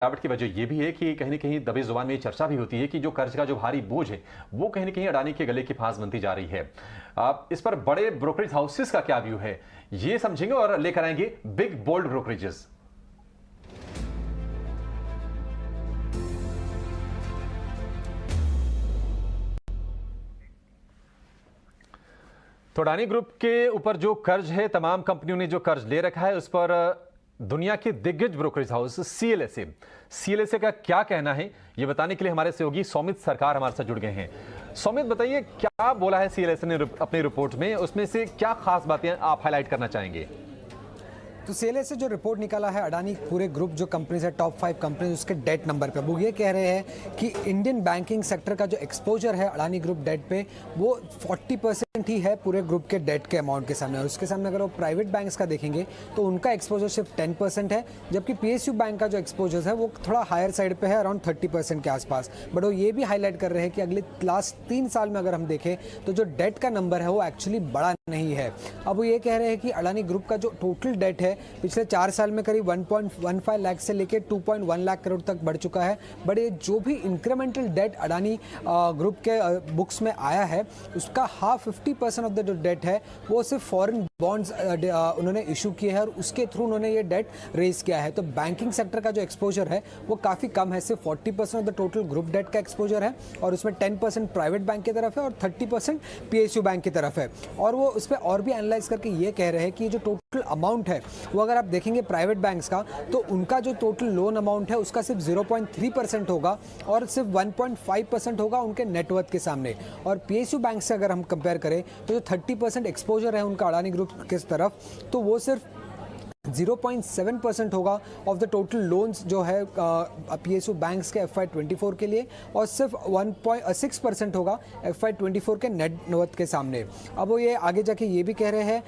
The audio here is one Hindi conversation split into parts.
गिरावट की वजह यह भी है कि कहीं न कहीं दबी जुबान में ये चर्चा भी होती है कि जो कर्ज का जो भारी बोझ है, वो कहीं न कहीं अडानी के गले की फांस बनती जा रही है। इस पर बड़े ब्रोकरेज हाउसेस का क्या व्यू है, ये समझेंगे और लेकर आएंगे बिग बोल्ड ब्रोकरेजेस। तो अडानी ग्रुप के ऊपर जो कर्ज है, तमाम कंपनियों ने जो कर्ज ले रखा है, उस पर दुनिया के दिग्गज ब्रोकरेज हाउस सीएलएसए का क्या कहना है, ये बताने के लिए हमारे सहयोगी सौमित सरकार हमारे साथ जुड़ गए हैं। सौमित, बताइए क्या बोला है सीएलएसए ने अपनी रिपोर्ट में, उसमें से क्या खास बातें आप हाईलाइट करना चाहेंगे? तो सीएलएसए जो रिपोर्ट निकाला है अडानी पूरे ग्रुप जो कंपनीज है, टॉप 5 कंपनीज, उसके डेट नंबर पे वो ये कह रहे हैं कि इंडियन बैंकिंग सेक्टर का जो एक्सपोजर है अडानी ग्रुप डेट पे वो 40% ही है पूरे ग्रुप के डेट के अमाउंट के सामने। और उसके सामने अगर वो प्राइवेट बैंक्स का देखेंगे तो उनका एक्सपोजर सिर्फ 10% है, जबकि पीएसयू बैंक का जो एक्सपोजर है वो थोड़ा हायर साइड पे है, अराउंड 30% के आसपास। बट वो ये भी हाईलाइट कर रहे हैं कि अगले लास्ट 3 साल में अगर हम देखें तो जो डेट का नंबर है वो एक्चुअली बड़ा नहीं है। अब वो ये कह रहे हैं कि अडानी ग्रुप का जो टोटल डेट है पिछले 4 साल में करीब 1.15 लाख से लेकर 2.1 लाख करोड़ तक बढ़ चुका है। बट ये जो भी इंक्रीमेंटल डेट अडानी ग्रुप के बुक्स में आया है उसका 50% ऑफ द जो डेट है वो सिर्फ फॉरेन बॉन्ड्स उन्होंने इशू किए हैं और उसके थ्रू उन्होंने ये डेट रेज किया है। तो बैंकिंग सेक्टर का जो एक्सपोजर है वो काफ़ी कम है, सिर्फ 40% of the total group debt का एक्सपोजर है और उसमें 10% प्राइवेट बैंक की तरफ है और 30% पीएसयू बैंक की तरफ है। और वो उस पर और भी एनालाइज करके ये कह रहे हैं कि जो टोटल अमाउंट है वो अगर आप देखेंगे प्राइवेट बैंक्स का तो उनका जो टोटल लोन अमाउंट है उसका सिर्फ 0.3% होगा और सिर्फ 1.5% होगा उनके नेटवर्थ के सामने। और पीएसयू बैंक से अगर हम कंपेयर करें तो जो 30% एक्सपोजर है उनका अडानी ग्रुप की तरफ तो वो सिर्फ 0.7% होगा ऑफ द टोटल लोन्स जो है पीएसयू बैंक्स के FY24 के लिए और सिर्फ 1.6% होगा FY24 के नेटवर्थ के सामने। अब वो ये आगे जाके ये भी कह रहे हैं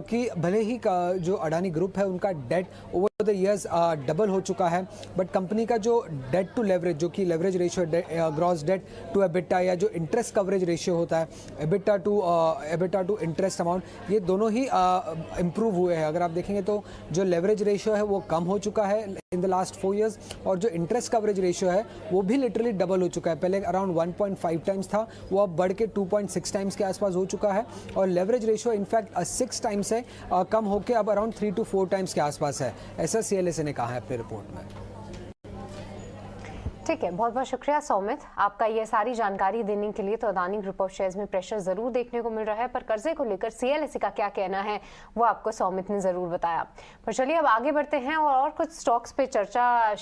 कि भले ही जो अडानी ग्रुप है उनका debt over the years double हो चुका है, बट कंपनी का जो डेट टू लेवरेज जो कि leverage ratio gross debt to EBITDA या जो इंटरेस्ट कवरेज रेशियो होता है एबिटा टू इंटरेस्ट अमाउंट, ये दोनों ही इम्प्रूव हुए हैं। अगर आप देखेंगे तो जो लेवरेज रेशियो है वो कम हो चुका है इन द लास्ट 4 इयर्स और जो इंटरेस्ट कवरेज रेशियो है वो भी लिटरली डबल हो चुका है। पहले अराउंड 1.5 टाइम्स था, वो अब बढ़ के 2.6 टाइम्स के आसपास हो चुका है और लेवरेज रेशियो इनफैक्ट 6 टाइम्स है कम होकर अब अराउंड 3 to 4 टाइम्स के आसपास है, ऐसा सीएलएसए ने कहा है अपनी रिपोर्ट में। ठीक है, बहुत बहुत शुक्रिया सौमित आपका ये सारी जानकारी देने के लिए। तो अडानी ग्रुप ऑफ शेयर्स में प्रेशर जरूर देखने को मिल रहा है, पर कर्जे को लेकर सीएलएसए का क्या कहना है वो आपको सौमित ने जरूर बताया। पर चलिए अब आगे बढ़ते हैं और कुछ स्टॉक्स पे चर्चा